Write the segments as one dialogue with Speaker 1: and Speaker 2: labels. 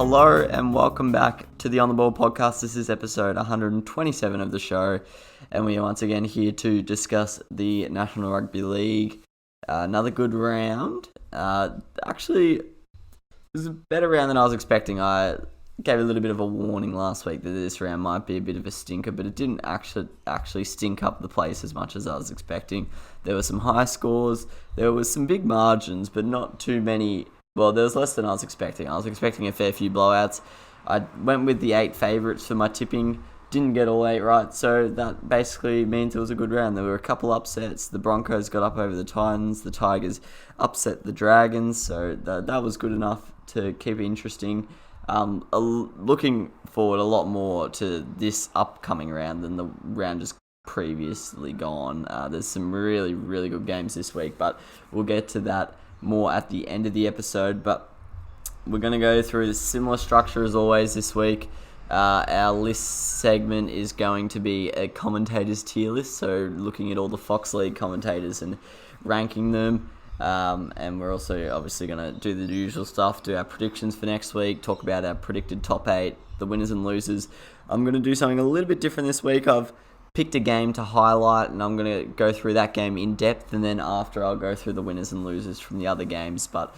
Speaker 1: Hello and welcome back to the On the Ball podcast. This is episode 127 of the show, and we are once again here to discuss the National Rugby League. Another good round. Actually, it was a better round than I was expecting. I gave a little bit of a warning last week that this round might be a bit of a stinker, but it didn't actually stink up the place as much as I was expecting. There were some high scores, there was some big margins, but not too many. Well, there was less than I was expecting. I was expecting a fair few blowouts. I went with the 8 favourites for my tipping. Didn't get all 8 right, so that basically means it was a good round. There were a couple upsets. The Broncos got up over the Titans. The Tigers upset the Dragons, so that was good enough to keep it interesting. Looking forward a lot more to this upcoming round than the round just previously gone. There's some really, really good games this week, but we'll get to that more at the end of the episode. But we're going to go through the similar structure as always this week. Our list segment is going to be a commentators tier list, so looking at all the Fox League commentators and ranking them. And we're also obviously going to do the usual stuff, do our predictions for next week, talk about our predicted top 8, the winners and losers. I'm going to do something a little bit different this week. I've picked a game to highlight, and I'm going to go through that game in depth, and then after I'll go through the winners and losers from the other games. But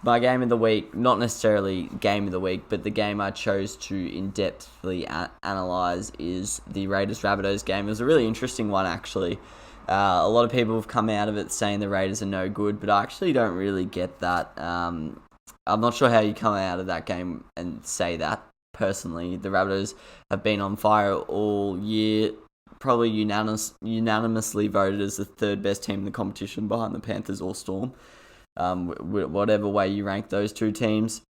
Speaker 1: my game of the week, not necessarily game of the week, but the game I chose to in-depthly analyse is the Raiders-Rabbitohs game. It was a really interesting one, actually. A lot of people have come out of it saying the Raiders are no good, but I actually don't really get that. I'm not sure how you come out of that game and say that, personally. The Rabbitohs have been on fire all year, probably unanimously voted as the third best team in the competition behind the Panthers or Storm, whatever way you rank those two teams.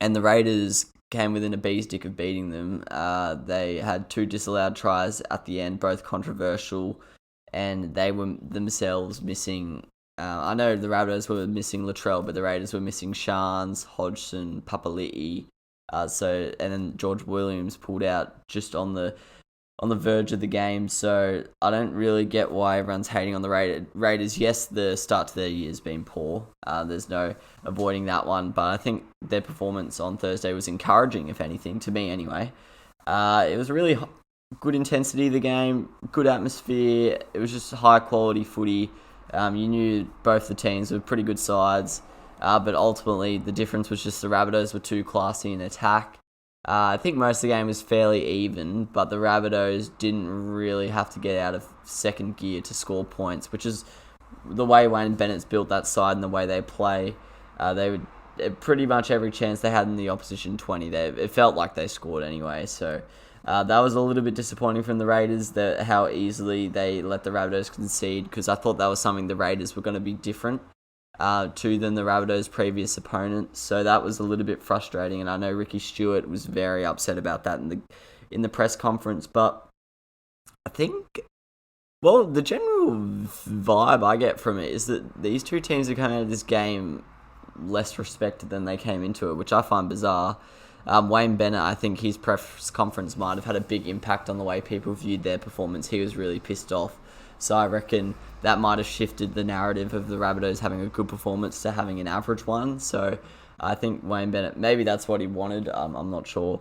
Speaker 1: And the Raiders came within a bee's dick of beating them. They had 2 disallowed tries at the end, both controversial, and they were themselves missing. I know the Rabbitohs were missing Latrell, but the Raiders were missing Shans, Hodgson, Papali'i. And then George Williams pulled out just on the verge of the game, so I don't really get why everyone's hating on the Raiders. Yes, the start to their year has been poor. There's no avoiding that one, but I think their performance on Thursday was encouraging, if anything, to me anyway. It was a really good intensity of the game, good atmosphere. It was just high-quality footy. You knew both the teams were pretty good sides, but ultimately the difference was just the Rabbitohs were too classy in attack. I think most of the game was fairly even, but the Rabbitohs didn't really have to get out of second gear to score points, which is the way Wayne Bennett's built that side and the way they play. They would pretty much every chance they had in the opposition 20, it felt like they scored anyway. So that was a little bit disappointing from the Raiders, how easily they let the Rabbitohs concede, because I thought that was something the Raiders were going to be different to than the Rabbitohs' previous opponent, so that was a little bit frustrating, and I know Ricky Stewart was very upset about that in the press conference. But I think, well, the general vibe I get from it is that these two teams are coming out of this game less respected than they came into it, which I find bizarre. Wayne Bennett, I think his press conference might have had a big impact on the way people viewed their performance. He was really pissed off. So I reckon that might have shifted the narrative of the Rabbitohs having a good performance to having an average one. So I think Wayne Bennett, maybe that's what he wanted. I'm not sure.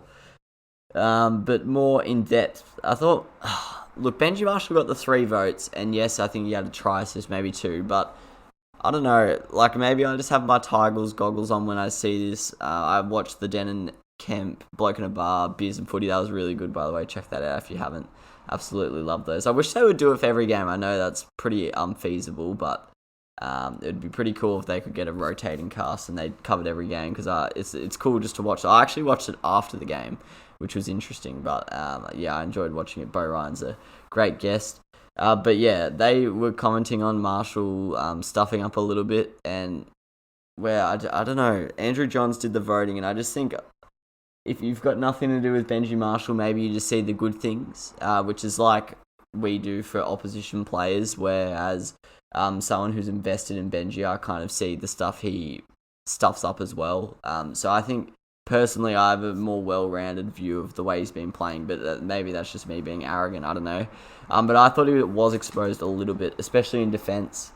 Speaker 1: But more in depth, I thought, look, Benji Marshall got the 3 votes. And yes, I think he had a try assist, maybe 2. But I don't know. Like, maybe I just have my Tigers goggles on when I see this. I watched the Denon Kemp, Bloke in a Bar, Beers and Footy. That was really good, by the way. Check that out if you haven't. Absolutely love those. I wish they would do it for every game. I know that's pretty unfeasible, but it would be pretty cool if they could get a rotating cast and they covered every game, because it's cool just to watch. I actually watched it after the game, which was interesting, but yeah, I enjoyed watching it. Bo Ryan's a great guest. But yeah, they were commenting on Marshall stuffing up a little bit, and where I don't know, Andrew Johns did the voting, and I just think, if you've got nothing to do with Benji Marshall, maybe you just see the good things, which is like we do for opposition players, whereas someone who's invested in Benji, I kind of see the stuff he stuffs up as well. So I think, personally, I have a more well-rounded view of the way he's been playing, but maybe that's just me being arrogant, I don't know. But I thought he was exposed a little bit, especially in defence.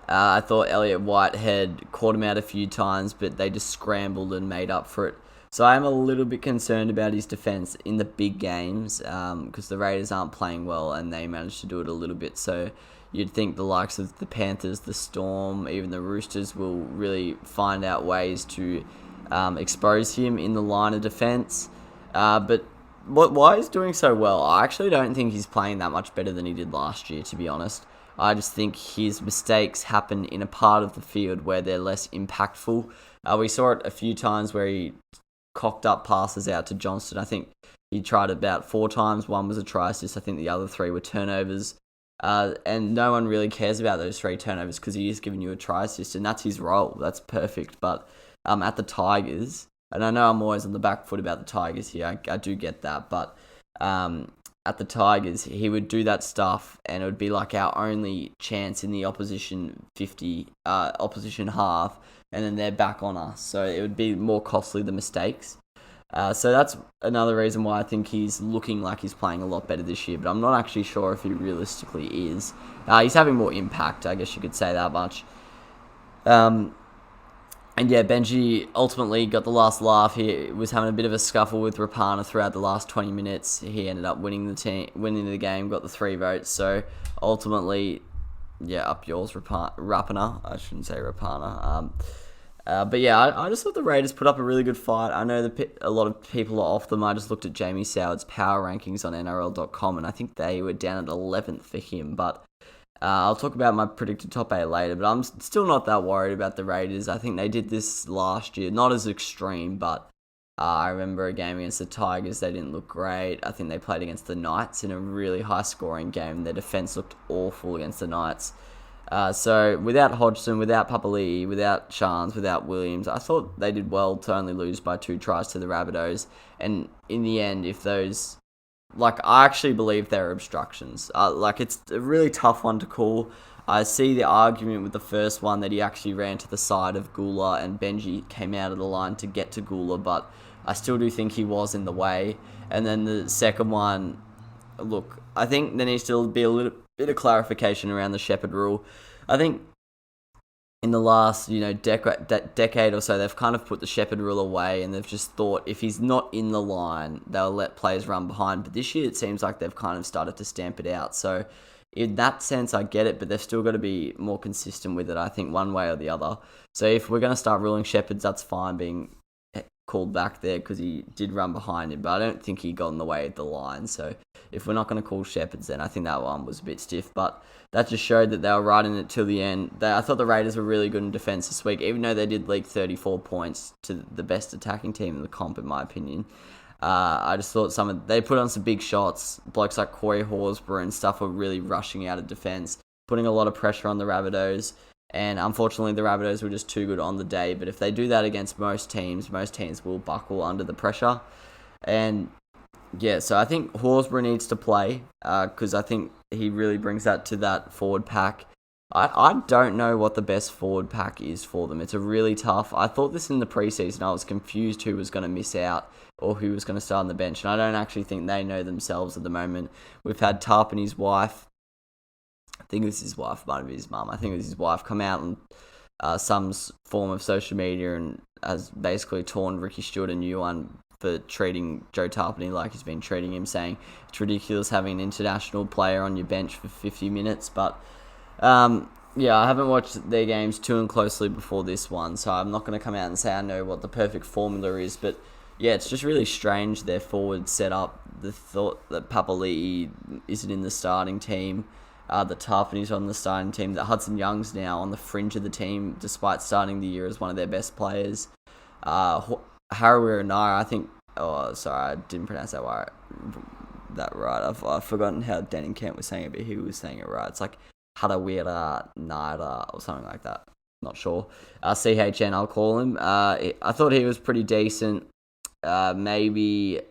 Speaker 1: I thought Elliot Whitehead caught him out a few times, but they just scrambled and made up for it. So I'm a little bit concerned about his defence in the big games because the Raiders aren't playing well and they managed to do it a little bit. So you'd think the likes of the Panthers, the Storm, even the Roosters will really find out ways to expose him in the line of defence. But why he's doing so well, I actually don't think he's playing that much better than he did last year, to be honest. I just think his mistakes happen in a part of the field where they're less impactful. We saw it a few times where he cocked up passes out to Johnston. I think he tried about 4 times. One was a try assist. I think the other 3 were turnovers. And no one really cares about those 3 turnovers because he is giving you a try assist, and that's his role. That's perfect. But at the Tigers, and I know I'm always on the back foot about the Tigers here. I do get that. But at the Tigers, he would do that stuff, and it would be like our only chance in the opposition opposition half, and then they're back on us. So it would be more costly, the mistakes. So that's another reason why I think he's looking like he's playing a lot better this year, but I'm not actually sure if he realistically is. He's having more impact, I guess you could say that much. And yeah, Benji ultimately got the last laugh. He was having a bit of a scuffle with Rapana throughout the last 20 minutes. He ended up winning the game, got the 3 votes. So ultimately, yeah, up yours, Rapana. I shouldn't say Rapana. But yeah, I just thought the Raiders put up a really good fight. I know a lot of people are off them. I just looked at Jamie Soward's power rankings on NRL.com, and I think they were down at 11th for him. But I'll talk about my predicted top 8 later, but I'm still not that worried about the Raiders. I think they did this last year, not as extreme, but I remember a game against the Tigers, they didn't look great. I think they played against the Knights in a really high-scoring game. Their defence looked awful against the Knights. So without Hodgson, without Papali'i, without Shans, without Williams, I thought they did well to only lose by 2 tries to the Rabbitohs. And in the end, if those... I actually believe they're obstructions. It's a really tough one to call. I see the argument with the first one that he actually ran to the side of Gula and Benji came out of the line to get to Gula, but I still do think he was in the way. And then the second one, look, I think there needs to be a little bit of clarification around the Shepherd rule. I think in the last, decade or so, they've kind of put the Shepherd rule away and they've just thought if he's not in the line, they'll let players run behind. But this year, it seems like they've kind of started to stamp it out. So in that sense, I get it, but they've still got to be more consistent with it, I think, one way or the other. So if we're going to start ruling Shepherds, that's fine being called back there because he did run behind him, but I don't think he got in the way of the line. So if we're not going to call Shepherds, then I think that one was a bit stiff. But that just showed that they were right in it till the end. I thought the Raiders were really good in defence this week, even though they did leak 34 points to the best attacking team in the comp, in my opinion. I just thought they put on some big shots. Blokes like Corey Horsburgh and stuff were really rushing out of defence, putting a lot of pressure on the Rabbitohs. And unfortunately, the Rabbitohs were just too good on the day. But if they do that against most teams will buckle under the pressure. And yeah, so I think Horsburgh needs to play because I think he really brings that to that forward pack. I don't know what the best forward pack is for them. It's a really tough. I thought this in the preseason. I was confused who was going to miss out or who was going to start on the bench. And I don't actually think they know themselves at the moment. We've had Tarp and his wife. I think it was his wife, might have been his mum. I think it was his wife come out on some form of social media and has basically torn Ricky Stewart a new one for treating Joe Tarpany like he's been treating him, saying it's ridiculous having an international player on your bench for 50 minutes. But yeah, I haven't watched their games too closely before this one, so I'm not going to come out and say I know what the perfect formula is. But yeah, it's just really strange their forward setup. The thought that Papali'i isn't in the starting team. That Tarpany's on the starting team, that Hudson Young's now on the fringe of the team despite starting the year as one of their best players. Harawira Naira, I think... Oh, sorry, I didn't pronounce that right. I've forgotten how Danny Kent was saying it, but he was saying it right. It's like Harawira Naira or something like that. Not sure. CHN, I'll call him. I thought he was pretty decent. Maybe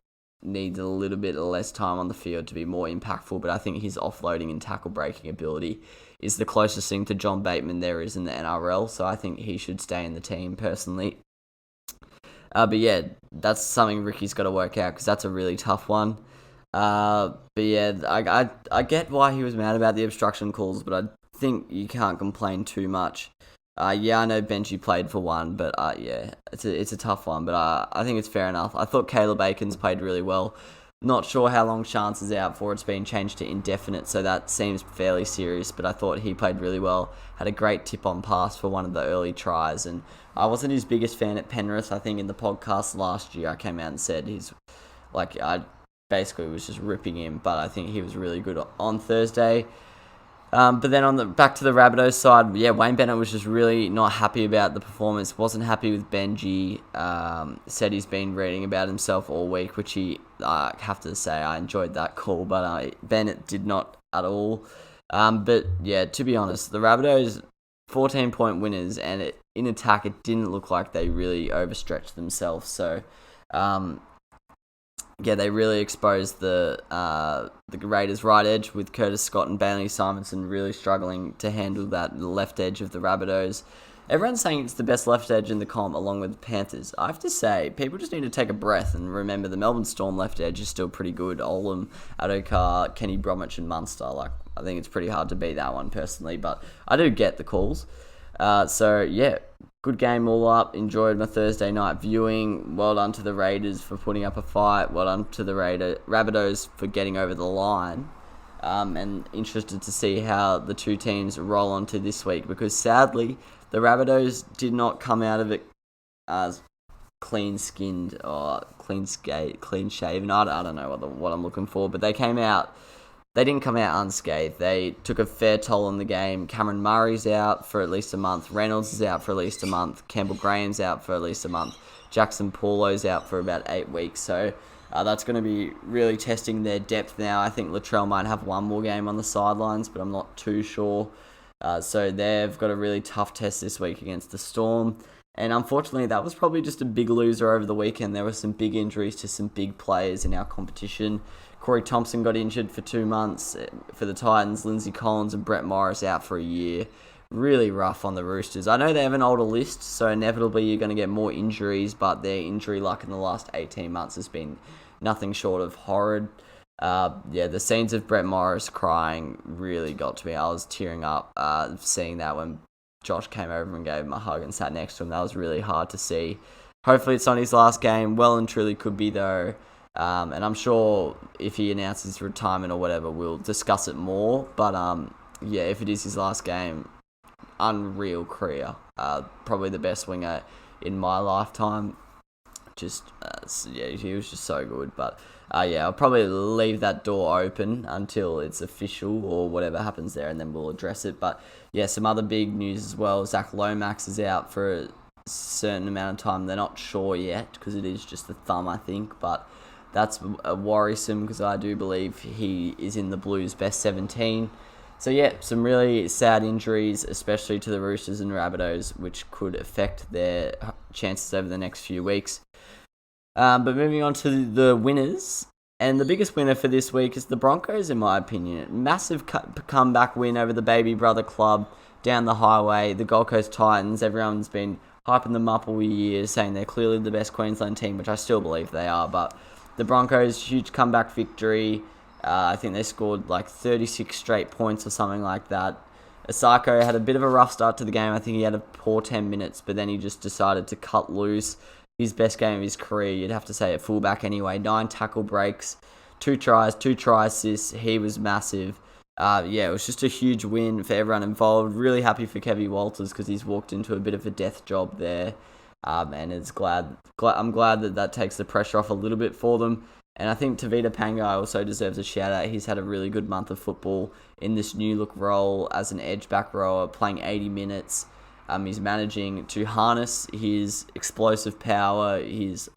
Speaker 1: needs a little bit less time on the field to be more impactful, but I think his offloading and tackle breaking ability is the closest thing to John Bateman there is in the NRL, so I think he should stay in the team personally. But yeah, that's something Ricky's got to work out because that's a really tough one. But yeah, I get why he was mad about the obstruction calls, but I think you can't complain too much. I know Benji played for one, but it's a tough one. But I think it's fair enough. I thought Caleb Aikens played really well. Not sure how long Chance is out for. It's been changed to indefinite, so that seems fairly serious. But I thought he played really well. Had a great tip-on pass for one of the early tries. And I wasn't his biggest fan at Penrith. I think in the podcast last year I came out and said I basically was just ripping him. But I think he was really good on Thursday. But then back to the Rabbitohs side, Wayne Bennett was just really not happy about the performance. Wasn't happy with Benji. Said he's been reading about himself all week, which I have to say I enjoyed that call, but Bennett did not at all. But to be honest, the Rabbitohs 14-point winners, and in attack it didn't look like they really overstretched themselves. So they really exposed the Raiders' right edge with Curtis Scott and Bailey Simonson really struggling to handle that left edge of the Rabbitohs. Everyone's saying it's the best left edge in the comp along with the Panthers. I have to say, people just need to take a breath and remember the Melbourne Storm left edge is still pretty good. Olam, Adokar, Kenny Bromwich and Munster. I think it's pretty hard to beat that one personally, but I do get the calls. Good game all up. Enjoyed my Thursday night viewing. Well done to the Raiders for putting up a fight. Well done to the Rabbitohs for getting over the line. And interested to see how the two teams roll onto this week, because sadly the Rabbitohs did not come out of it as clean-skinned or clean-shaven. I don't know what I'm looking for, but they didn't come out unscathed. They took a fair toll on the game. Cameron Murray's out for at least a month. Reynolds is out for at least a month. Campbell Graham's out for at least a month. Jackson Paulo's out for about 8 weeks. So that's going to be really testing their depth now. I think Latrell might have one more game on the sidelines, but I'm not too sure. So they've got a really tough test this week against the Storm. And unfortunately, that was probably just a big loser over the weekend. There were some big injuries to some big players in our competition. Corey Thompson got injured for 2 months for the Titans. Lindsay Collins and Brett Morris out for a year. Really rough on the Roosters. I know they have an older list, so inevitably you're going to get more injuries, but their injury luck in the last 18 months has been nothing short of horrid. The scenes of Brett Morris crying really got to me. I was tearing up seeing that when Josh came over and gave him a hug and sat next to him. That was really hard to see. Hopefully it's not his last game. Well and truly could be though. And I'm sure if he announces retirement or whatever, we'll discuss it more. But if it is his last game, unreal career. Probably the best winger in my lifetime. He was just so good. But I'll probably leave that door open until it's official or whatever happens there, and then we'll address it. But some other big news as well. Zach Lomax is out for a certain amount of time. They're not sure yet because it is just a thumb, I think. But that's worrisome because I do believe he is in the Blues' best 17. So some really sad injuries, especially to the Roosters and Rabbitohs, which could affect their chances over the next few weeks. But moving on to the winners, and the biggest winner for this week is the Broncos, in my opinion. Massive comeback win over the baby brother club down the highway. The Gold Coast Titans, everyone's been hyping them up all year, saying they're clearly the best Queensland team, which I still believe they are, but the Broncos, huge comeback victory. I think they scored 36 straight points or something like that. Asako had a bit of a rough start to the game. I think he had a poor 10 minutes, but then he just decided to cut loose. His best game of his career, you'd have to say, at fullback anyway. 9 tackle breaks, 2 tries, 2 try assists. He was massive. It was just a huge win for everyone involved. Really happy for Kevin Walters because he's walked into a bit of a death job there. And I'm glad that takes the pressure off a little bit for them. And I think Tavita Pangai also deserves a shout out. He's had a really good month of football in this new look role as an edge back rower, playing 80 minutes. He's managing to harness his explosive power, his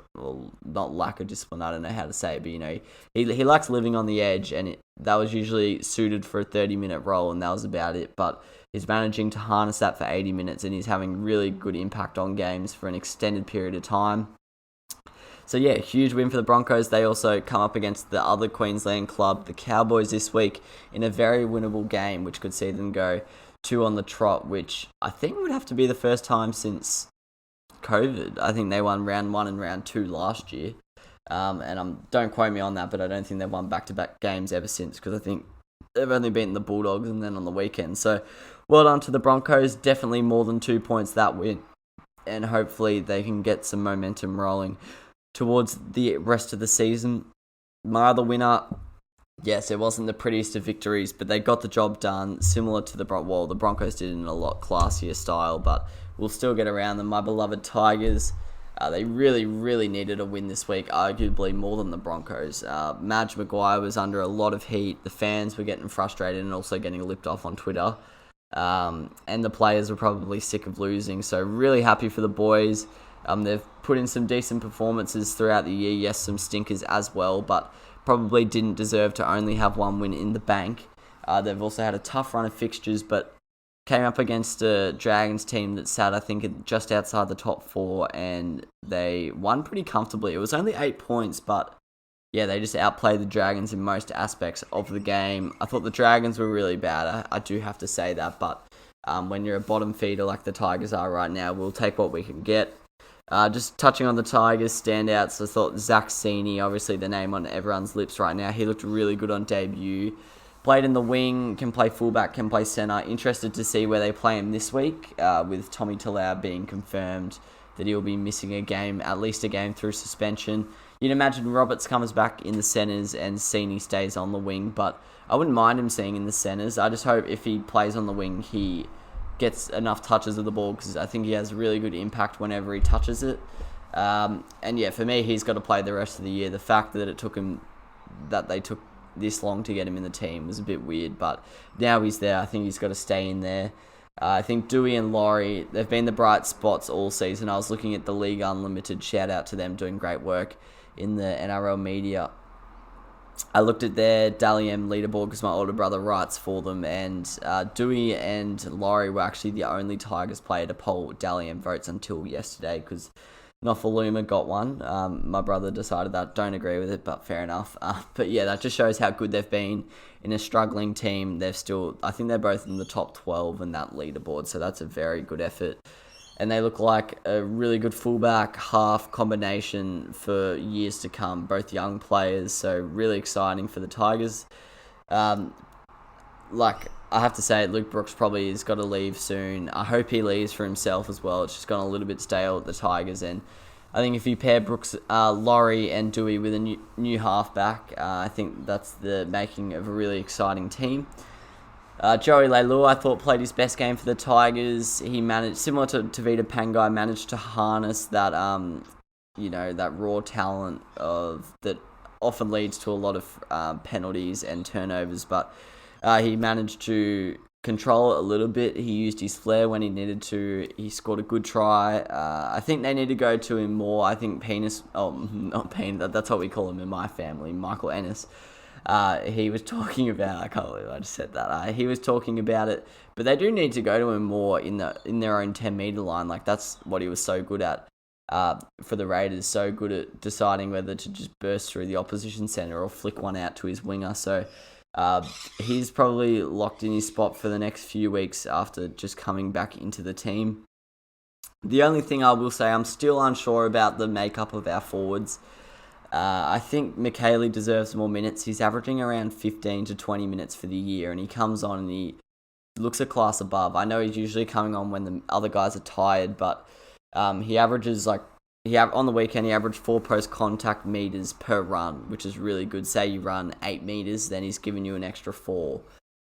Speaker 1: not lack of discipline, I don't know how to say it, but he likes living on the edge, and that was usually suited for a 30-minute role, and that was about it. But he's managing to harness that for 80 minutes, and he's having really good impact on games for an extended period of time. So huge win for the Broncos. They also come up against the other Queensland club, the Cowboys, this week in a very winnable game, which could see them go 2 on the trot, which I think would have to be the first time since COVID. I think they won round 1 and round 2 last year. Don't quote me on that, but I don't think they've won back-to-back games ever since, because I think they've only beaten the Bulldogs and then on the weekend. So well done to the Broncos. Definitely more than 2 points that win. And hopefully they can get some momentum rolling towards the rest of the season. My other winner, yes, it wasn't the prettiest of victories, but they got the job done, similar to the Broncos did in a lot classier style, but we'll still get around them. My beloved Tigers, they really, really needed a win this week, arguably more than the Broncos. Madge Maguire was under a lot of heat. The fans were getting frustrated and also getting lipped off on Twitter. And the players were probably sick of losing, so really happy for the boys. They've put in some decent performances throughout the year, yes, some stinkers as well, but probably didn't deserve to only have one win in the bank. They've also had a tough run of fixtures, but came up against a Dragons team that sat, I think, just outside the top 4, and they won pretty comfortably. It was only 8 points, but yeah, they just outplayed the Dragons in most aspects of the game. I thought the Dragons were really bad. I do have to say that, but when you're a bottom feeder like the Tigers are right now, we'll take what we can get. Just touching on the Tigers standouts, I thought Zach Sini, obviously the name on everyone's lips right now, he looked really good on debut. Played in the wing, can play fullback, can play centre. Interested to see where they play him this week, with Tommy Talau being confirmed that he'll be missing a game, at least a game through suspension. You'd imagine Roberts comes back in the centres and Sini stays on the wing, but I wouldn't mind him seeing in the centres. I just hope if he plays on the wing, he gets enough touches of the ball, because I think he has really good impact whenever he touches it. And yeah, for me, he's got to play the rest of the year. The fact that they took this long to get him in the team was a bit weird, but now he's there. I think he's got to stay in there. I think Dewey and Laurie, they've been the bright spots all season. I was looking at the League Unlimited, shout out to them, doing great work in the NRL media. I looked at their Dally M leaderboard because my older brother writes for them, and Dewey and Laurie were actually the only Tigers player to poll Dally M votes until yesterday, because Nofaluma got one. My brother decided that. Don't agree with it, but fair enough. But yeah, that just shows how good they've been in a struggling team. I think they're both in the top 12 in that leaderboard, so that's a very good effort. And they look like a really good fullback half combination for years to come, both young players, so really exciting for the Tigers. I have to say, Luke Brooks probably has got to leave soon. I hope he leaves for himself as well. It's just gone a little bit stale at the Tigers, and I think if you pair Brooks, Laurie and Dewey with a new halfback, I think that's the making of a really exciting team. Joey Leilua, I thought, played his best game for the Tigers. He managed, similar to Tavita Pangai, managed to harness that, that raw talent that often leads to a lot of penalties and turnovers, but he managed to control it a little bit. He used his flair when he needed to. He scored a good try. I think they need to go to him more. I think not Penis, that's what we call him in my family, Michael Ennis. He was talking about, I can't believe I just said that. He was talking about it, but they do need to go to him more in their own 10-metre line. Like, that's what he was so good at for the Raiders, so good at deciding whether to just burst through the opposition centre or flick one out to his winger. So he's probably locked in his spot for the next few weeks after just coming back into the team. The only thing I will say, I'm still unsure about the makeup of our forwards. I think McHaley deserves more minutes. He's averaging around 15 to 20 minutes for the year, and he comes on and he looks a class above. I know he's usually coming on when the other guys are tired, but he averages on the weekend he averaged 4 post-contact meters per run, which is really good. Say you run 8 meters, then he's giving you an extra 4.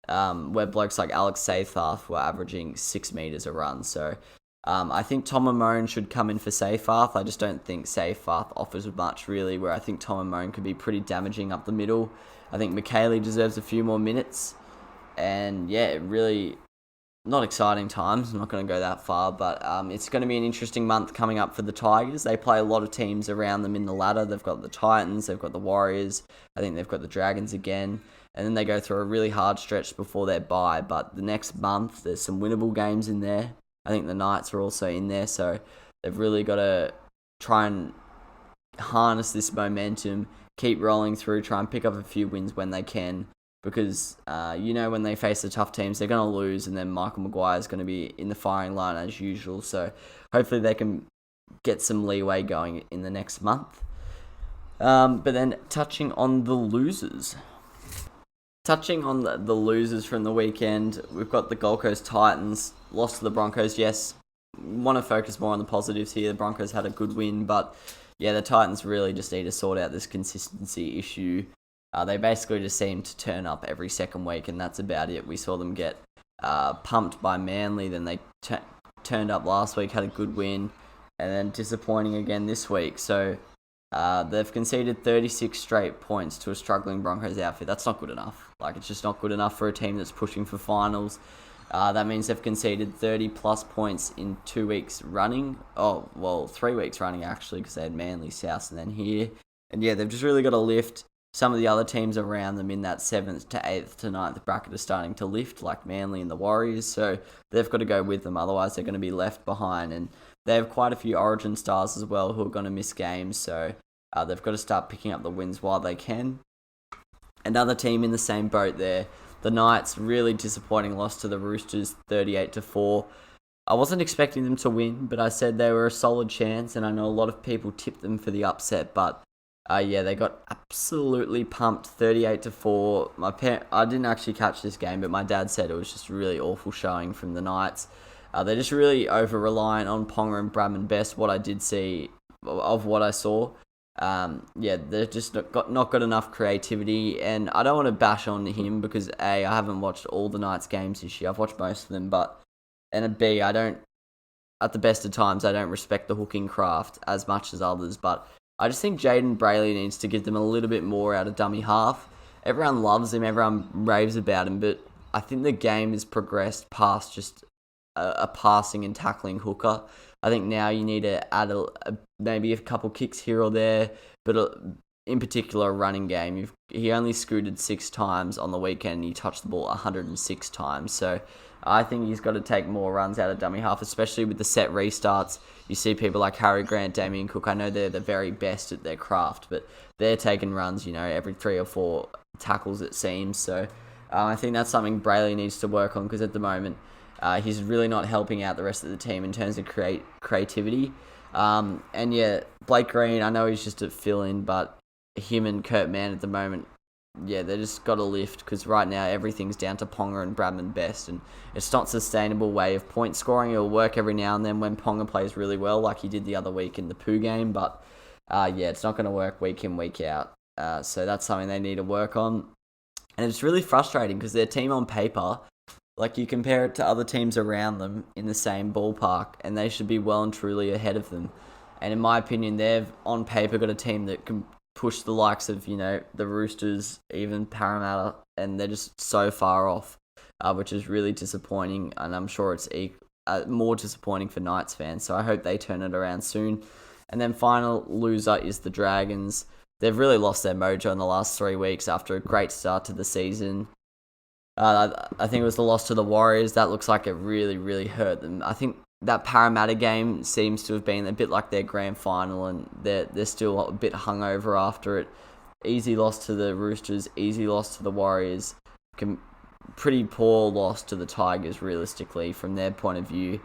Speaker 1: Where blokes like Alex Seyfarth were averaging 6 meters a run, so I think Tom Amone should come in for Seyfarth. I just don't think Seyfarth offers much, really, where I think Tom Amone could be pretty damaging up the middle. I think McHaley deserves a few more minutes. And yeah, really not exciting times. I'm not going to go that far, but it's going to be an interesting month coming up for the Tigers. They play a lot of teams around them in the ladder. They've got the Titans, they've got the Warriors, I think they've got the Dragons again. And then they go through a really hard stretch before their bye. But the next month, there's some winnable games in there. I think the Knights are also in there, so they've really got to try and harness this momentum, keep rolling through, try and pick up a few wins when they can, because when they face the tough teams, they're going to lose, and then Michael Maguire is going to be in the firing line as usual, so hopefully they can get some leeway going in the next month. But then touching on the losers. touching on the losers from the weekend, we've got the Gold Coast Titans, lost to the Broncos. Yes, want to focus more on the positives here. The Broncos had a good win, but yeah, the Titans really just need to sort out this consistency issue. They basically just seem to turn up every second week, and that's about it. We saw them get pumped by Manly, then they turned up last week, had a good win, and then disappointing again this week. So they've conceded 36 straight points to a struggling Broncos outfit. That's not good enough. It's just not good enough for a team that's pushing for finals. That means they've conceded 30 plus points in 2 weeks running. 3 weeks running actually, because they had Manly, South, and then here. And yeah, they've just really got to lift. Some of the other teams around them in that 7th to 8th to 9th bracket are starting to lift, like Manly and the Warriors. So they've got to go with them. Otherwise, they're going to be left behind. And they have quite a few Origin stars as well who are going to miss games. So they've got to start picking up the wins while they can. Another team in the same boat there. The Knights, really disappointing loss to the Roosters, 38-4. I wasn't expecting them to win, but I said they were a solid chance, and I know a lot of people tipped them for the upset, but they got absolutely pumped, 38-4. I didn't actually catch this game, but my dad said it was just a really awful showing from the Knights. They're just really over-reliant on Ponga and Bradman Best, what I did see of what I saw. They're just not got enough creativity, and I don't want to bash on him because A, I haven't watched all the Knights games this year. I've watched most of them, and B, at the best of times, I don't respect the hooking craft as much as others, but I just think Jaden Brayley needs to give them a little bit more out of dummy half. Everyone loves him, everyone raves about him, but I think the game has progressed past just a passing and tackling hooker. I think now you need to add maybe a couple kicks here or there, but in particular a running game. He only scooted 6 times on the weekend and he touched the ball 106 times. So I think he's got to take more runs out of dummy half, especially with the set restarts. You see people like Harry Grant, Damien Cook. I know they're the very best at their craft, but they're taking runs, every 3 or 4 tackles it seems. So I think that's something Brayley needs to work on, because at the moment he's really not helping out the rest of the team in terms of creativity. Blake Green, I know he's just a fill-in, but him and Kurt Mann at the moment, they just got to lift, because right now everything's down to Ponga and Bradman Best, and it's not a sustainable way of point scoring. It'll work every now and then when Ponga plays really well, like he did the other week in the Pooh game, but it's not going to work week in, week out. So that's something they need to work on. And it's really frustrating because their team on paper, you compare it to other teams around them in the same ballpark, and they should be well and truly ahead of them. And in my opinion, they've on paper got a team that can push the likes of, the Roosters, even Parramatta, and they're just so far off, which is really disappointing. And I'm sure it's more disappointing for Knights fans. So I hope they turn it around soon. And then final loser is the Dragons. They've really lost their mojo in the last 3 weeks after a great start to the season. I think it was the loss to the Warriors. That looks like it really, really hurt them. I think that Parramatta game seems to have been a bit like their grand final, and they're still a bit hungover after it. Easy loss to the Roosters, easy loss to the Warriors. Pretty poor loss to the Tigers, realistically, from their point of view.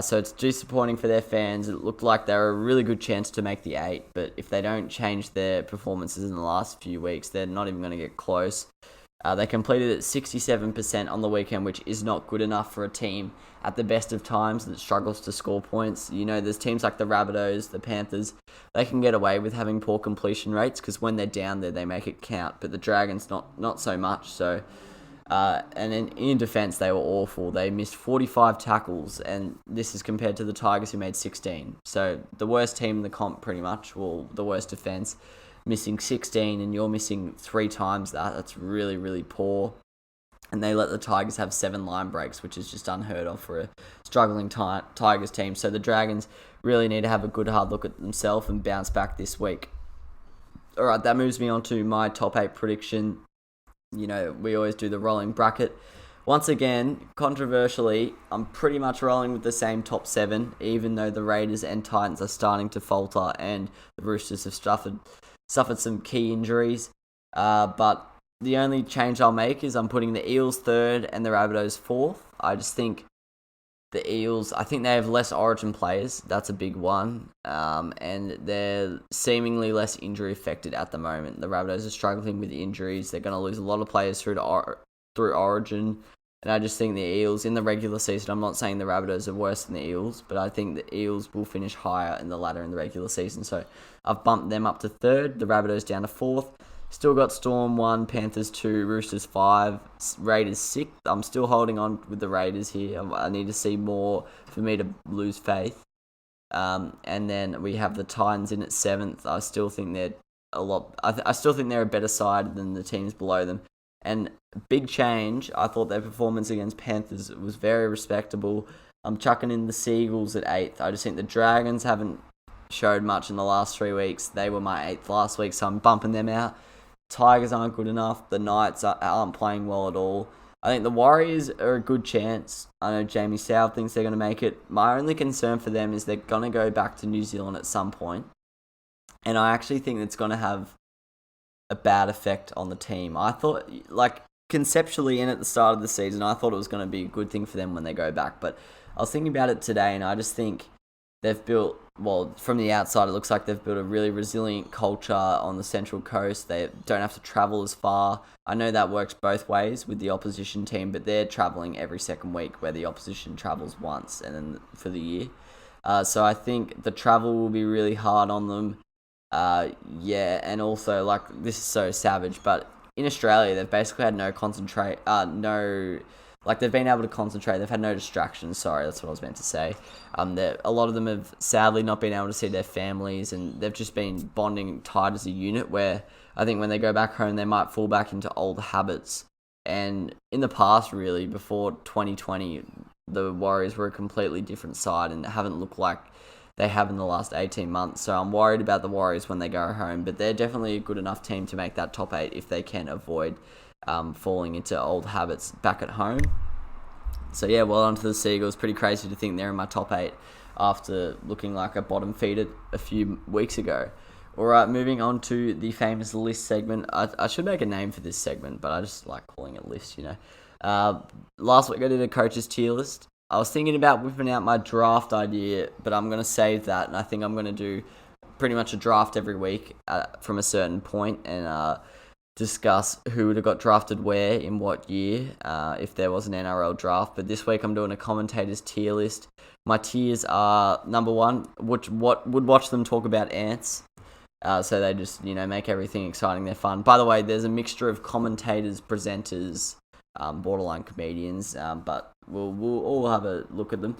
Speaker 1: So it's disappointing for their fans. It looked like they were a really good chance to make the 8, but if they don't change their performances in the last few weeks, they're not even going to get close. They completed at 67% on the weekend, which is not good enough for a team at the best of times that struggles to score points. There's teams like the Rabbitohs, the Panthers, they can get away with having poor completion rates because when they're down there, they make it count. But the Dragons, not so much. So, and in defence, they were awful. They missed 45 tackles, and this is compared to the Tigers who made 16. So the worst team in the comp, pretty much, the worst defence. Missing 16 and you're missing 3 times that. That's really, really poor. And they let the Tigers have 7 line breaks, which is just unheard of for a struggling Tigers team. So the Dragons really need to have a good hard look at themselves and bounce back this week. Alright, that moves me on to my top 8 prediction. We always do the rolling bracket. Once again, controversially, I'm pretty much rolling with the same top 7, even though the Raiders and Titans are starting to falter and the Roosters have suffered some key injuries, but the only change I'll make is I'm putting the Eels 3rd and the Rabbitohs 4th. I just think the Eels, I think they have less Origin players. That's a big one. And they're seemingly less injury affected at the moment. The Rabbitohs are struggling with injuries. They're going to lose a lot of players through Origin. And I just think the Eels, in the regular season, I'm not saying the Rabbitohs are worse than the Eels, but I think the Eels will finish higher in the ladder in the regular season. So I've bumped them up to 3rd, the Rabbitohs down to 4th. Still got Storm 1, Panthers 2, Roosters 5, Raiders 6. I'm still holding on with the Raiders here. I need to see more for me to lose faith. And then we have the Titans in at 7th. I still think they're I still think they're a better side than the teams below them. And big change. I thought their performance against Panthers was very respectable. I'm chucking in the Seagulls at 8th. I just think the Dragons haven't showed much in the last 3 weeks. They were my 8th last week, so I'm bumping them out. Tigers aren't good enough. The Knights aren't playing well at all. I think the Warriors are a good chance. I know Jamie Soward thinks they're going to make it. My only concern for them is they're going to go back to New Zealand at some point. And I actually think it's going to have a bad effect on the team. I thought, conceptually and at the start of the season, I thought it was going to be a good thing for them when they go back. But I was thinking about it today, and I just think they've built, from the outside, it looks like they've built a really resilient culture on the Central Coast. They don't have to travel as far. I know that works both ways with the opposition team, but they're travelling every second week where the opposition travels once and then for the year. So I think the travel will be really hard on them. And also, this is so savage, but in Australia, they've basically had they've been able to concentrate. They've had no distractions. Sorry, that's what I was meant to say. A lot of them have sadly not been able to see their families, and they've just been bonding tight as a unit, where I think when they go back home, they might fall back into old habits. And in the past, really, before 2020, the Warriors were a completely different side and haven't looked like they have in the last 18 months. So I'm worried about the Warriors when they go home, but they're definitely a good enough team to make that top 8 if they can avoid falling into old habits back at home. So yeah, well on to the Seagulls. Pretty crazy to think they're in my top 8 after looking like a bottom feeder a few weeks ago. Alright, moving on to the famous list segment. I should make a name for this segment, but I just like calling it list, Last week I did a coach's tier list. I was thinking about whipping out my draft idea, but I'm going to save that, and I think I'm going to do pretty much a draft every week from a certain point and discuss who would have got drafted where in what year if there was an NRL draft. But this week I'm doing a commentator's tier list. My tiers are, number 1, what would watch them talk about ants. So they just, make everything exciting. They're fun. By the way, there's a mixture of commentators, presenters, borderline comedians, but we'll all have a look at them.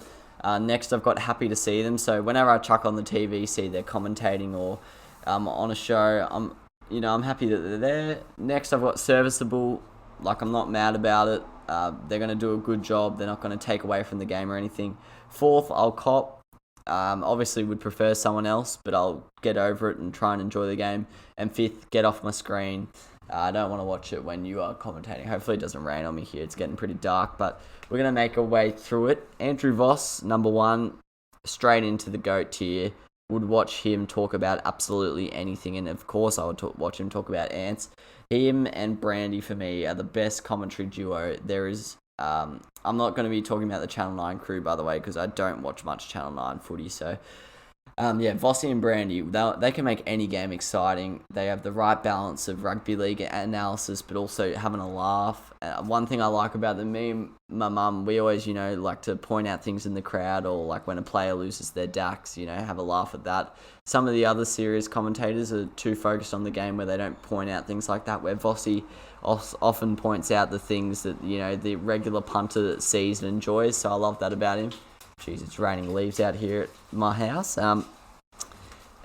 Speaker 1: Next, I've got happy to see them. So whenever I chuck on the TV, see they're commentating or on a show, I'm happy that they're there. Next, I've got serviceable. I'm not mad about it. They're going to do a good job. They're not going to take away from the game or anything. 4th, I'll cop. Obviously would prefer someone else, but I'll get over it and try and enjoy the game. And 5th, get off my screen. I don't want to watch it when you are commentating. Hopefully it doesn't rain on me here. It's getting pretty dark, but we're going to make our way through it. Andrew Voss, number 1, straight into the GOAT tier. Would watch him talk about absolutely anything, and of course I would watch him talk about ants. Him and Brandy, for me, are the best commentary duo there is. I'm not going to be talking about the Channel 9 crew, by the way, because I don't watch much Channel 9 footy, so Vossi and Brandy, they can make any game exciting. They have the right balance of rugby league analysis, but also having a laugh. One thing I like about them, me and my mum, we always, like to point out things in the crowd, or like when a player loses their dacks, have a laugh at that. Some of the other serious commentators are too focused on the game where they don't point out things like that, where Vossi often points out the things that, the regular punter sees and enjoys, so I love that about him. Jeez, it's raining leaves out here at my house. And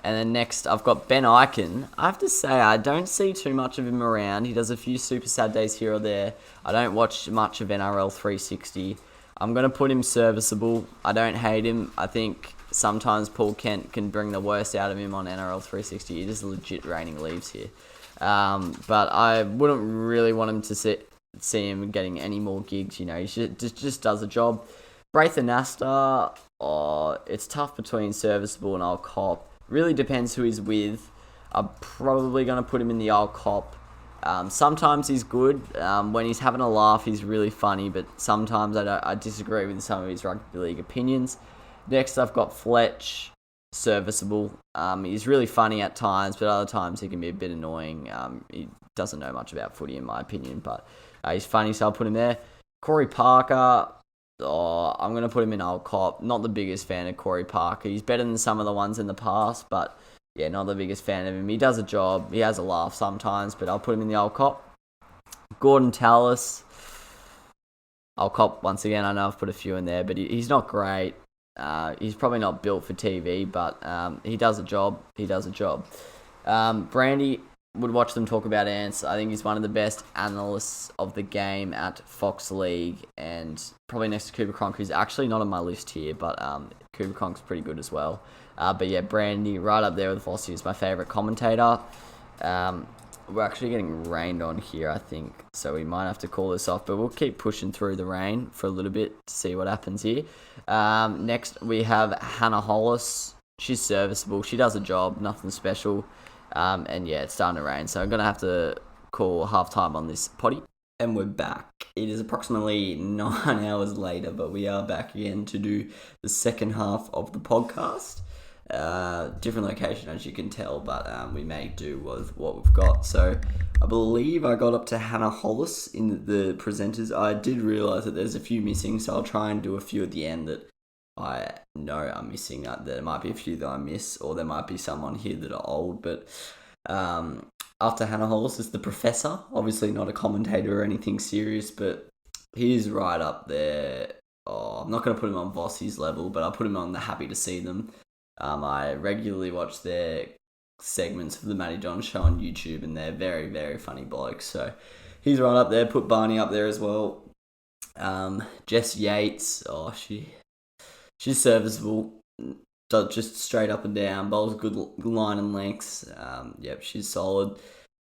Speaker 1: then next, I've got Ben Ikin. I have to say, I don't see too much of him around. He does a few super sad days here or there. I don't watch much of NRL 360. I'm going to put him serviceable. I don't hate him. I think sometimes Paul Kent can bring the worst out of him on NRL 360. It is legit raining leaves here. But I wouldn't really want him to see him getting any more gigs. He just does a job. Braithen Nasta, it's tough between serviceable and I'll cop. Really depends who he's with. I'm probably going to put him in the I'll cop. Sometimes he's good. When he's having a laugh, he's really funny, but sometimes I disagree with some of his rugby league opinions. Next, I've got Fletch, serviceable. He's really funny at times, but other times he can be a bit annoying. He doesn't know much about footy, in my opinion, but he's funny, so I'll put him there. Corey Parker, I'm going to put him in old cop. Not the biggest fan of Corey Parker. He's better than some of the ones in the past, but yeah, not the biggest fan of him. He does a job. He has a laugh sometimes, but I'll put him in the old cop. Gordon Tallis, old cop once again. I know I've put a few in there, but he's not great. He's probably not built for TV, but he does a job. Brandy, would watch them talk about ants. I think he's one of the best analysts of the game at Fox League, and probably next to Cooper Cronk, who's actually not on my list here, but Cooper Cronk's pretty good as well. But yeah, Brandy, right up there with Vossi, is my favourite commentator. We're actually getting rained on here, I think, so we might have to call this off, but we'll keep pushing through the rain for a little bit to see what happens here. Next, we have Hannah Hollis. She's serviceable. She does a job, nothing special. And yeah, it's starting to rain, so I'm going to have to call half-time on this potty. And we're back. It is approximately 9 hours later, but we are back again to do the second half of the podcast. Different location, as you can tell, but we may do with what we've got. So I believe I got up to Hannah Hollis in the presenters. I did realise that there's a few missing, so I'll try and do a few at the end that I know I'm missing. There might be a few that I miss, or there might be some on here that are old, but after Hannah Hollis is the professor. Obviously not a commentator or anything serious, but he's right up there. I'm not going to put him on Vossi's level, but I'll put him on the happy to see them. I regularly watch their segments of the Matty John show on YouTube, and they're very, very funny blokes. So he's right up there. Put Barney up there as well. Jess Yates, she's serviceable. Does just straight up and down. Bowls good line and lengths. Yep, she's solid.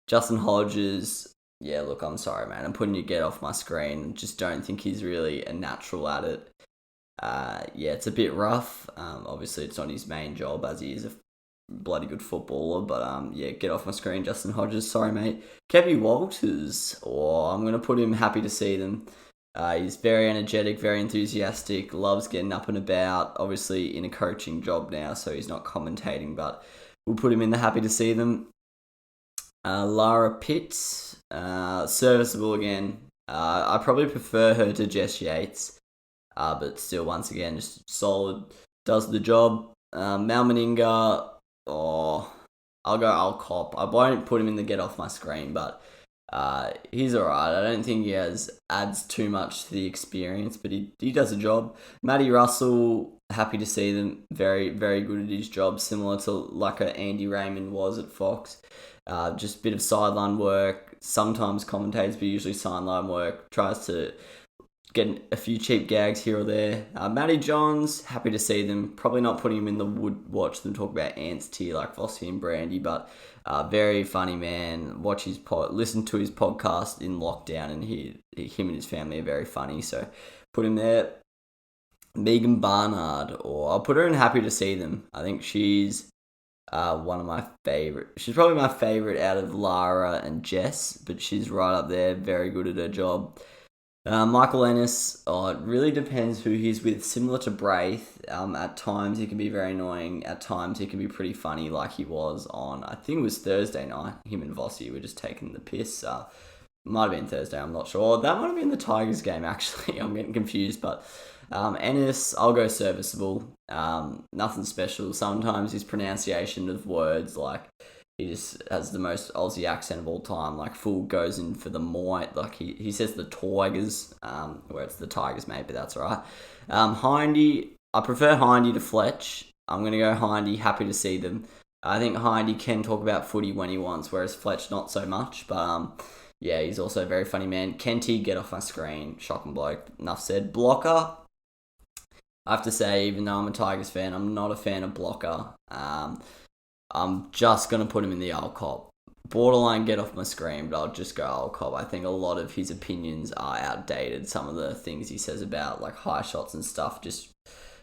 Speaker 1: Justin Hodges. Yeah, look, I'm sorry, man. I'm putting you get off my screen. Just don't think he's really a natural at it. Yeah, it's a bit rough. Obviously, it's not his main job, as he is a bloody good footballer. But yeah, get off my screen, Justin Hodges. Sorry, mate. Kevy Walters. I'm going to put him happy to see them. He's very energetic, very enthusiastic, loves getting up and about. Obviously, in a coaching job now, so he's not commentating, but we'll put him in the happy to see them. Lara Pitts, serviceable again. I probably prefer her to Jess Yates. But still, once again, just solid, does the job. Mal Meninga, I'll go cop. I won't put him in the get off my screen, but he's alright. I don't think he adds too much to the experience, but he does a job. Matty Russell, happy to see them. Very, very good at his job, similar to like a Andy Raymond was at Fox. Just a bit of sideline work, sometimes commentates, but usually sideline work. Tries to get a few cheap gags here or there. Matty Johns, happy to see them. Probably not putting him in the would watch them talk about ants tier like Vossi and Brandy, but very funny man. Watch his listen to his podcast in lockdown, and him and his family are very funny. So put him there. Megan Barnard, I'll put her in happy to see them. I think she's one of my favorite. She's probably my favorite out of Lara and Jess, but she's right up there. Very good at her job. Michael Ennis, it really depends who he's with. Similar to Braith, at times he can be very annoying. At times he can be pretty funny, like he was on, I think it was Thursday night. Him and Vossi were just taking the piss. Might have been Thursday, I'm not sure. That might have been the Tigers game, actually. I'm getting confused, but Ennis, I'll go serviceable. Nothing special. Sometimes his pronunciation of words, like, he just has the most Aussie accent of all time. Like, full goes in for the moit. Like, he says the Tigers, where it's the Tigers, maybe that's right. Hindy, I prefer Hindy to Fletch. I'm going to go Hindy, happy to see them. I think Hindy can talk about footy when he wants, whereas Fletch not so much. But, yeah, he's also a very funny man. Kenty, get off my screen. Shocking bloke. Enough said. Blocker, I have to say, even though I'm a Tigers fan, I'm not a fan of Blocker. I'm just going to put him in the old cop. Borderline get off my screen, but I'll just go old cop. I think a lot of his opinions are outdated. Some of the things he says about like high shots and stuff just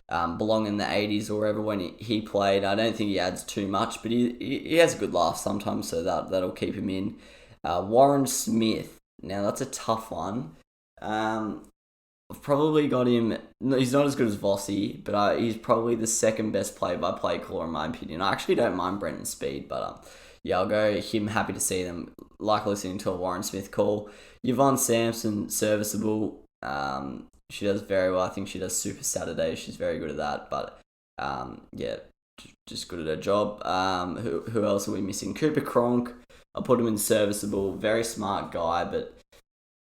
Speaker 1: belong in the 80s or wherever when he played. I don't think he adds too much, but he has a good laugh sometimes, so that'll keep him in. Warren Smith. Now, that's a tough one. I've probably got him. No, he's not as good as Vossi, but he's probably the second best play-by-play caller in my opinion. I actually don't mind Brenton Speed, but yeah, I'll go him. Happy to see them. Like listening to a Warren Smith call. Yvonne Sampson, serviceable. She does very well. I think she does Super Saturday. She's very good at that. But yeah, just good at her job. Who else are we missing? Cooper Cronk. I'll put him in serviceable. Very smart guy, but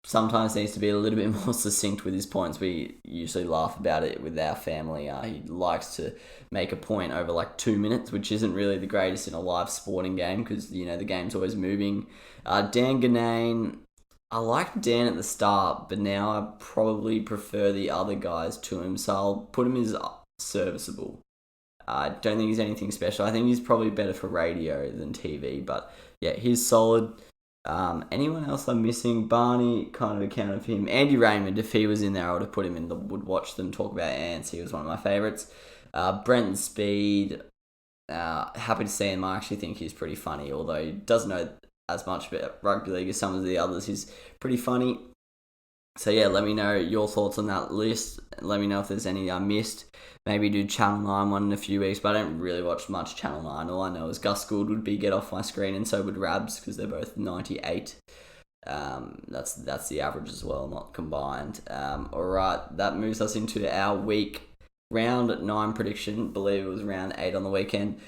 Speaker 1: sometimes needs to be a little bit more succinct with his points. We usually laugh about it with our family. He likes to make a point over like 2 minutes, which isn't really the greatest in a live sporting game because, the game's always moving. Dan Ganane, I liked Dan at the start, but now I probably prefer the other guys to him, so I'll put him as serviceable. I don't think he's anything special. I think he's probably better for radio than TV, but yeah, he's solid. Anyone else I'm missing? Barney, kind of accounted for him. Andy Raymond, if he was in there, I would have put him in. Would watch them talk about ants. He was one of my favourites. Brenton Speed, happy to see him. I actually think he's pretty funny, although he doesn't know as much about rugby league as some of the others. He's pretty funny. So yeah, let me know your thoughts on that list. Let me know if there's any I missed. Maybe do Channel 9 one in a few weeks, but I don't really watch much Channel 9. All I know is Gus Gould would be get off my screen, and so would Rabs, because they're both 98. That's the average as well, not combined. Alright, that moves us into our week round 9 prediction. Believe it was round 8 on the weekend.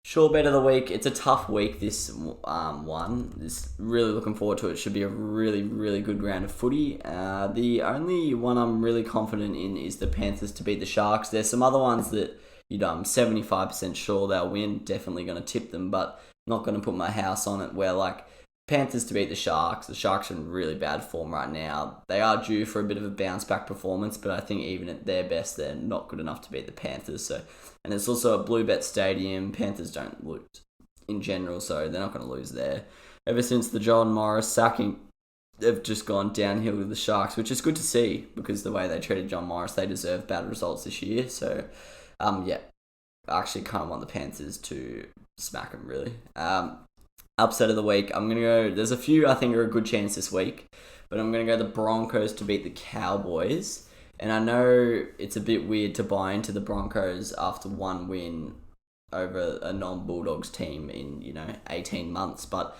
Speaker 1: Sure bet of the week. It's a tough week, this one. Just really looking forward to it. Should be a really, really good round of footy. The only one I'm really confident in is the Panthers to beat the Sharks. There's some other ones that I'm 75% sure they'll win. Definitely going to tip them, but not going to put my house on it. Where like Panthers to beat the Sharks. The Sharks are in really bad form right now. They are due for a bit of a bounce back performance, but I think even at their best, they're not good enough to beat the Panthers. And it's also a blue bet stadium. Panthers don't lose in general, so they're not going to lose there. Ever since the John Morris sacking, they've just gone downhill with the Sharks, which is good to see because the way they treated John Morris, they deserve bad results this year. So, yeah, I actually kind of want the Panthers to smack them, really. Upset of the week, I'm going to go... There's a few I think are a good chance this week, but I'm going to go the Broncos to beat the Cowboys. And I know it's a bit weird to buy into the Broncos after one win over a non-Bulldogs team in, 18 months. But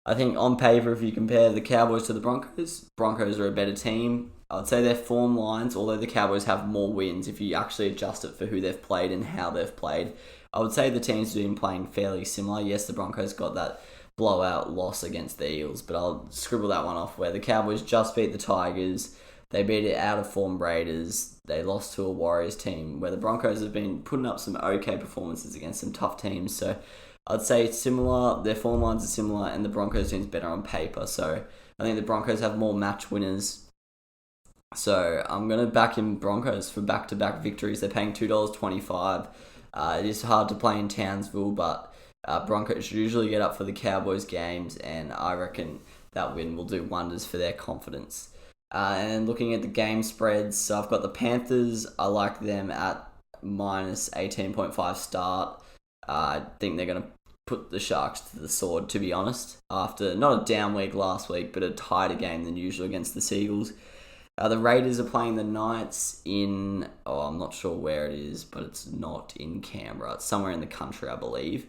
Speaker 1: I think on paper, if you compare the Cowboys to the Broncos are a better team. I would say their form lines, although the Cowboys have more wins, if you actually adjust it for who they've played and how they've played, I would say the teams have been playing fairly similar. Yes, the Broncos got that blowout loss against the Eels, but I'll scribble that one off where the Cowboys just beat the Tigers. They beat it out of form Raiders. They lost to a Warriors team where the Broncos have been putting up some okay performances against some tough teams. So I'd say it's similar. Their form lines are similar and the Broncos team's better on paper. So I think the Broncos have more match winners. So I'm going to back in Broncos for back-to-back victories. They're paying $2.25. It is hard to play in Townsville, but Broncos usually get up for the Cowboys games, and I reckon that win will do wonders for their confidence. And looking at the game spreads, so I've got the Panthers. I like them at minus 18.5 start. I think they're going to put the Sharks to the sword, to be honest. After not a down week last week, but a tighter game than usual against the Seagulls. The Raiders are playing the Knights in... Oh, I'm not sure where it is, but it's not in Canberra. It's somewhere in the country, I believe.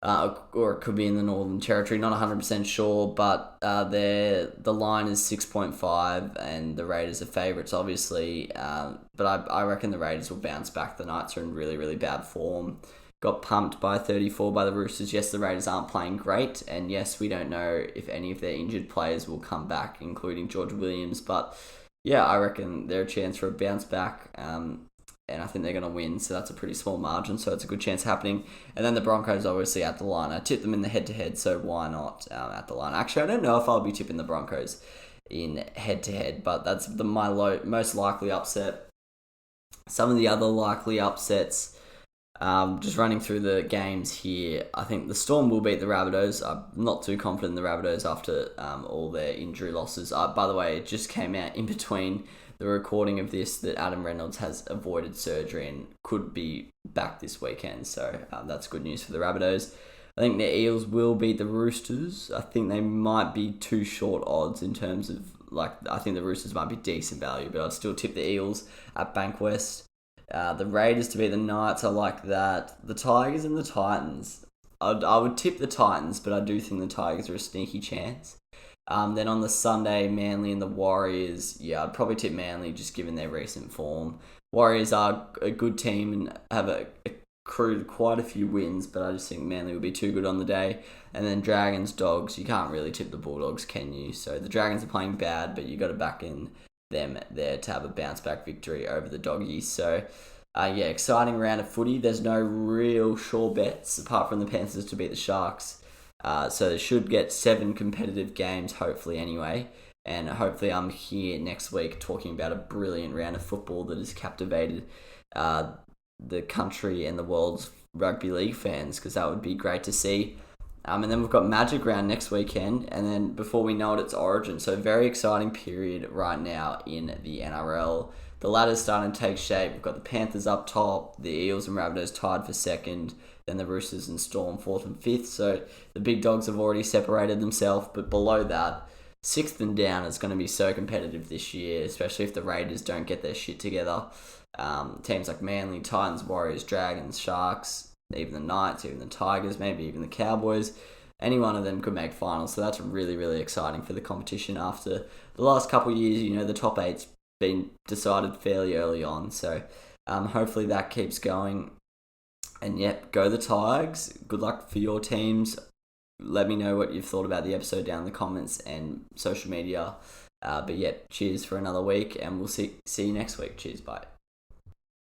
Speaker 1: Or it could be in the Northern Territory. Not 100% sure, but the line is 6.5 and the Raiders are favourites, obviously. But I reckon the Raiders will bounce back. The Knights are in really, really bad form. Got pumped by 34 by the Roosters. Yes, the Raiders aren't playing great. And yes, we don't know if any of their injured players will come back, including George Williams. But yeah, I reckon they're a chance for a bounce back. And I think they're going to win. So that's a pretty small margin. So it's a good chance happening. And then the Broncos obviously at the line. I tipped them in the head-to-head, so why not at the line? Actually, I don't know if I'll be tipping the Broncos in head-to-head, but that's my most likely upset. Some of the other likely upsets... just running through the games here, I think the Storm will beat the Rabbitohs. I'm not too confident in the Rabbitohs after all their injury losses. By the way, it just came out in between the recording of this that Adam Reynolds has avoided surgery and could be back this weekend. So that's good news for the Rabbitohs. I think the Eels will beat the Roosters. I think they might be too short odds in terms of, I think the Roosters might be decent value, but I'd still tip the Eels at Bankwest. The Raiders to beat the Knights, I like that. The Tigers and the Titans. I would tip the Titans, but I do think the Tigers are a sneaky chance. Then on the Sunday, Manly and the Warriors. Yeah, I'd probably tip Manly just given their recent form. Warriors are a good team and have accrued quite a few wins, but I just think Manly would be too good on the day. And then Dragons, Dogs. You can't really tip the Bulldogs, can you? So the Dragons are playing bad, but you got to back in them there to have a bounce back victory over the Doggies. So exciting round of footy. There's no real sure bets apart from the Panthers to beat the Sharks. So they should get 7 competitive games, hopefully anyway. And hopefully I'm here next week talking about a brilliant round of football that has captivated the country and the world's rugby league fans, because that would be great to see. And then we've got Magic Round next weekend, and then before we know it, it's Origin. So very exciting period right now in the NRL. The ladder's starting to take shape. We've got the Panthers up top, the Eels and Rabbitohs tied for second, then the Roosters and Storm 4th and 5th. So the big dogs have already separated themselves, but below that, 6th and down is going to be so competitive this year, especially if the Raiders don't get their shit together. Teams like Manly, Titans, Warriors, Dragons, Sharks, even the Knights, even the Tigers, maybe even the Cowboys. Any one of them could make finals, so that's really, really exciting for the competition after the last couple of years. The top 8's been decided fairly early on, so hopefully that keeps going. And yep, go the Tigers. Good luck for your teams. Let me know what you've thought about the episode down in the comments and social media. But cheers for another week, and we'll see you next week. Cheers, bye.